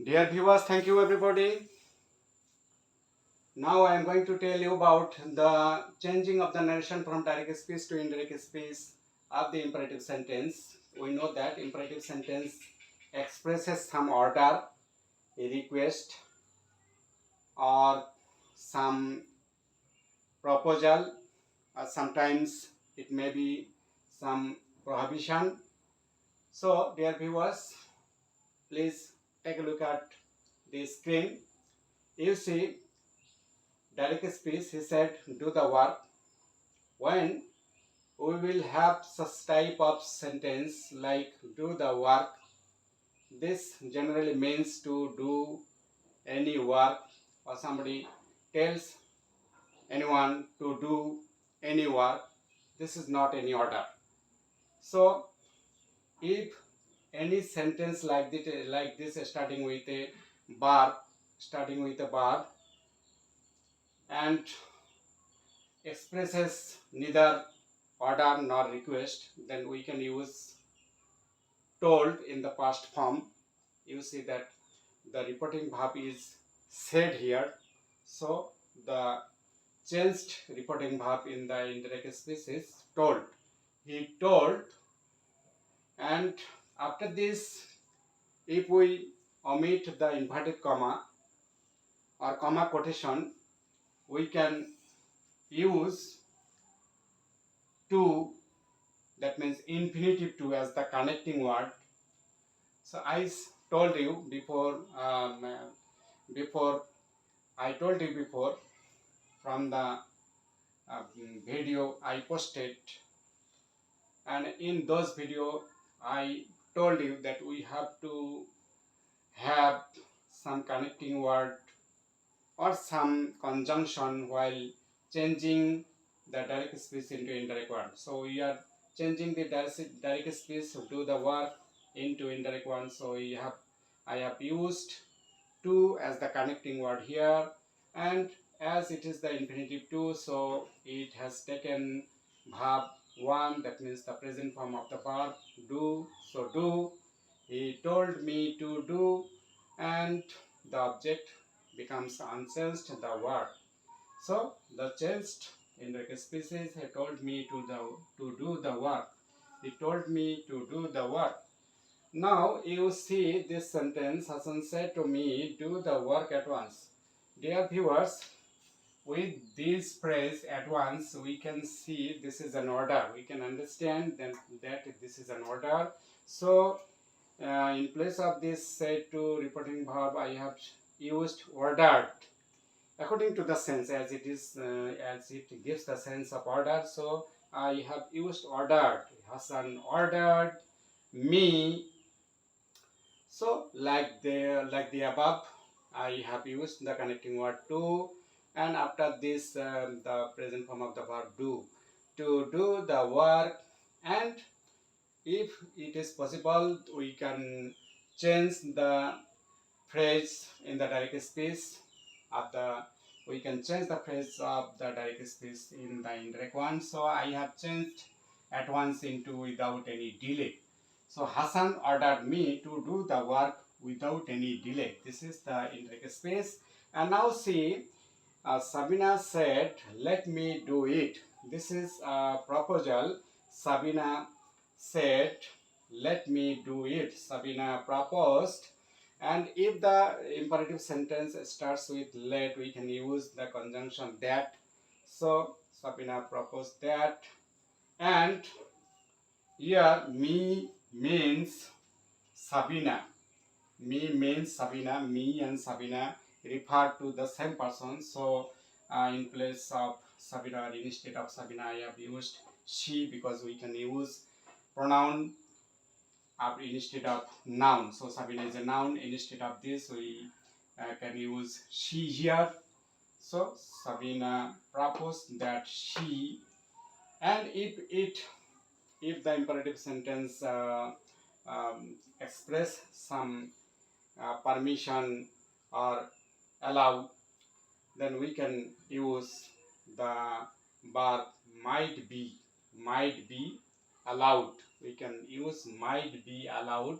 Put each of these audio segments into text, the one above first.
Dear viewers, thank you everybody. Now I am going to tell you about the changing of the narration from direct speech to indirect speech of the imperative sentence. We know that imperative sentence expresses some order, a request, or some proposal, or sometimes it may be some prohibition. So, dear viewers, please take a look at the screen. You see direct speech, he said, do the work. When we will have such type of sentence like do the work, this generally means to do any work, or somebody tells anyone to do any work. This is not any order. So if any sentence like this starting with a verb, and expresses neither order nor request, then we can use told in the past form. You see that the reporting verb is said here. So the changed reporting verb in the indirect speech is told. He told, and after this, if we omit the inverted comma or comma quotation, we can use to, that means infinitive to, as the connecting word. So I told you before, before I told you before from the video I posted, and in those video I told you that we have to have some connecting word or some conjunction while changing the direct speech into indirect one. So we are changing the direct speech to do the work into indirect one. So I have used to as the connecting word here, and as it is the infinitive to, so it has taken verb 1, that means the present form of the verb do. So do, he told me to do, and the object becomes unchanged, the word. So the changed indirect species, he told me to do the work. He told me to do the work. Now you see this sentence, Hassan said to me, do the work at once. Dear viewers, with this phrase at once, we can see this is an order. We can understand that this is an order. So in place of this said to reporting verb, I have used ordered according to the sense, as it is, as it gives the sense of order. So I have used ordered. Hassan ordered me. So like the above, I have used the connecting word to, and after this the present form of the verb do, to do the work. And if it is possible, we can change the phrase in the direct speech of the, we can change the phrase of the direct speech in the indirect one. So I have changed at once into without any delay. So Hassan ordered me to do the work without any delay. This is the indirect speech. And now see, Sabina said, let me do it. This is a proposal. Sabina said, let me do it. Sabina proposed. And if the imperative sentence starts with let, we can use the conjunction that. So Sabina proposed that. And here me means Sabina. Me means Sabina. Me and Sabina refer to the same person. So in place of Sabina or instead of Sabina, I have used she, because we can use pronoun instead of noun. So Sabina is a noun. Instead of this, we can use she here. So Sabina proposed that she, and if the imperative sentence express some permission or allow, then we can use the verb might be allowed. We can use might be allowed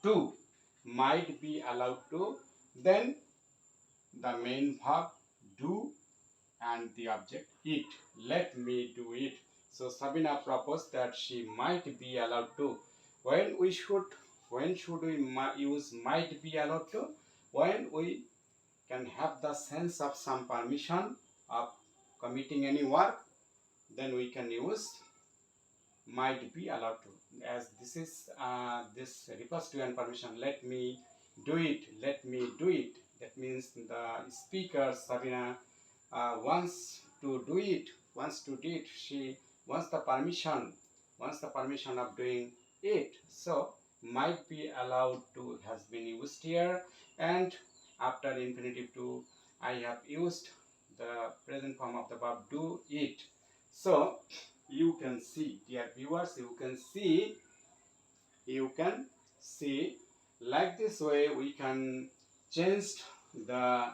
to. might be allowed to, then the main verb do and the object it. Let me do it. So Sabina proposed that she might be allowed to. When we should, when should we use might be allowed to? When we can have the sense of some permission of committing any work, then we can use might be allowed to. As this is this refers to an permission. Let me do it. Let me do it. That means the speaker Sabina wants to do it. Wants to do it. She wants the permission. Wants the permission of doing it. So might be allowed to has been used here, and after infinitive to I have used the present form of the verb do it. So you can see, dear viewers, you can see like this way we can change the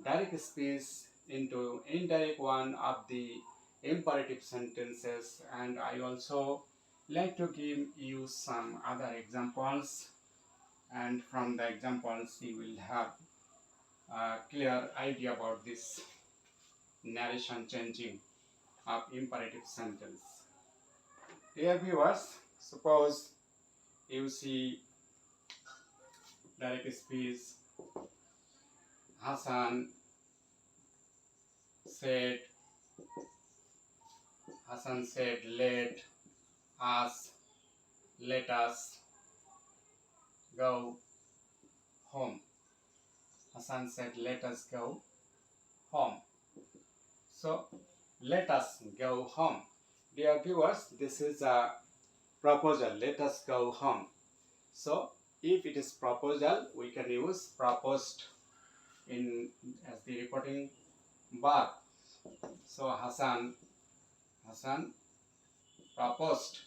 direct speech into indirect one of the imperative sentences, and I also like to give you some other examples, and from the examples you will have a clear idea about this narration changing of imperative sentence. Dear viewers, suppose you see direct speech. Hassan said, us, let us go home. Hassan said, let us go home. So, let us go home. Dear viewers, this is a proposal. Let us go home. So, if it is proposal, we can use proposed in as the reporting verb. So, Hassan proposed,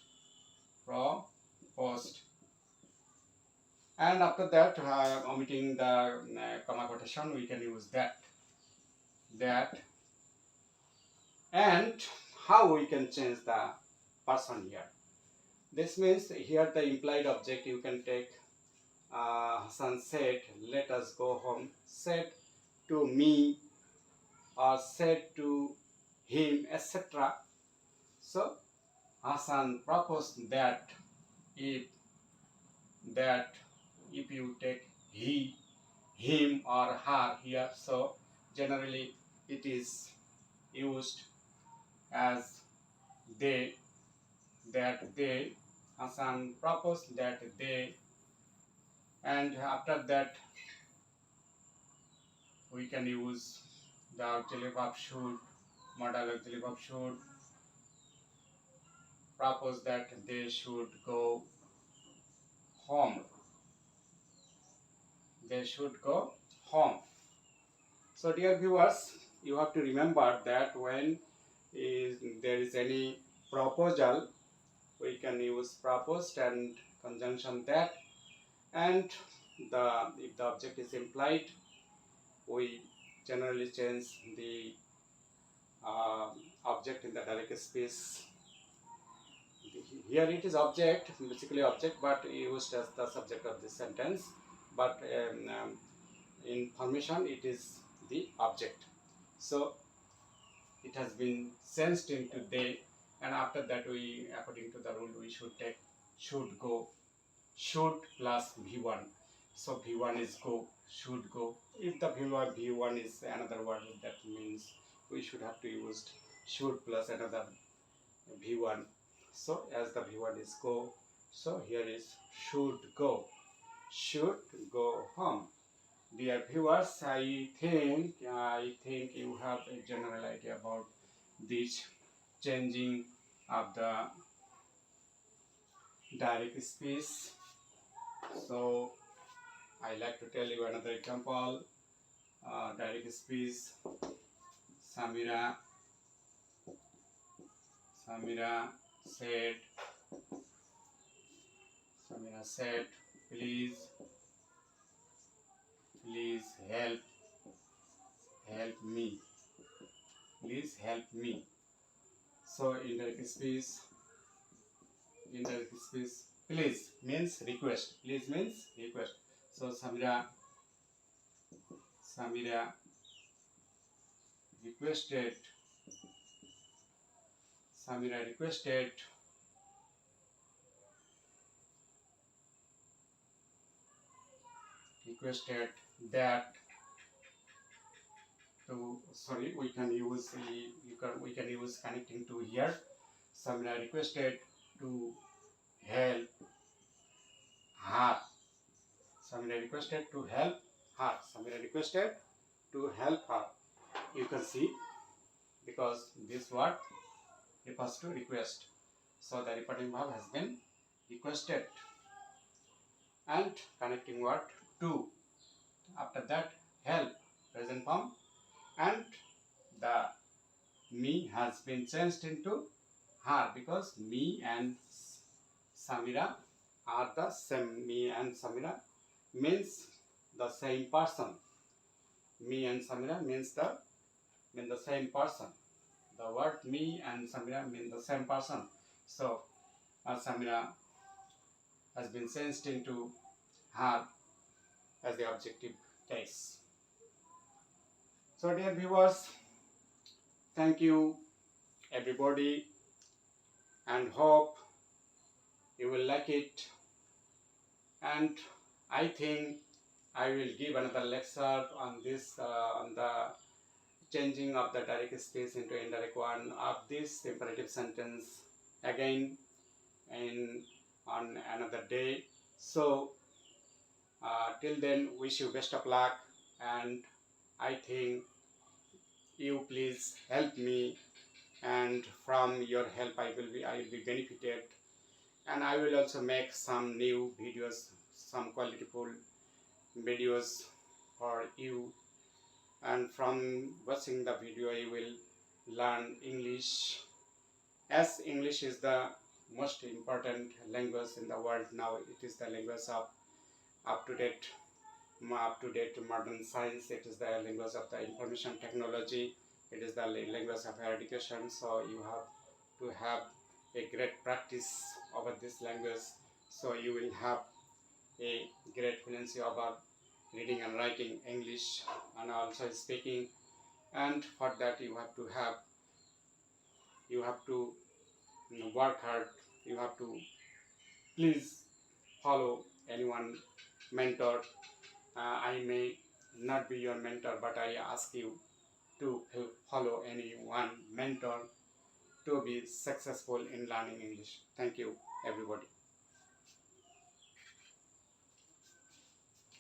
and after that, omitting the comma quotation, we can use that. And how we can change the person here? This means here the implied object you can take Hassan said, let us go home, said to me, or said to him, etc. So Hassan proposed that if you take he, him or her here, so generally it is used as they, that they. Hassan proposed that they, and after that we can use the auxiliary verb should, modal auxiliary verb should, propose that they should go home. They should go home. So dear viewers, you have to remember that when there is any proposal, we can use proposed and conjunction that, and if the object is implied, we generally change the object in the direct speech. Here it is object, basically object, but used as the subject of this sentence, but in formation it is the object. So it has been sensed into they, and after that we, according to the rule, we should take should go, should plus v1. So v1 is go, should go. If the v1 is another word, that means we should have to use should plus another v1. So as the v1 is go, so here is should go home. Dear viewers, I think you have a general idea about this changing of the direct speech. So I like to tell you another example. Direct speech. Samira said, please help me. Please help me. So indirect speech, please means request. Please means request. So Samira requested Samira requested that to, sorry, we can use we can use connecting to here. Samira requested to help her. Samira requested to help her. Samira requested to help her. You can see, because this word refers to request. So the repeating verb has been requested, and connecting word to. After that, help, present form, and the me has been changed into her, because me and Samira are the same. Me and Samira means the same person. Me and Samira mean the same person. The word me and Samira mean the same person. So Samira has been changed into her as the objective case. So dear viewers, thank you everybody, and hope you will like it. And I think I will give another lecture on this, on the changing of the direct speech into indirect one of this imperative sentence again in on another day. So till then, wish you best of luck, and I think you please help me, and from your help I will be benefited, and I will also make some new videos, some qualityful videos for you, and from watching the video you will learn English, as English is the most important language in the world now. It is the language of up to date modern science. It is the language of the information technology. It is the language of higher education. So you have to have a great practice over this language, so you will have a great fluency about reading and writing English, and also speaking. And for that you have to work hard. You have to please follow anyone mentor. I may not be your mentor, but I ask you to follow any one mentor to be successful in learning English. Thank you, everybody.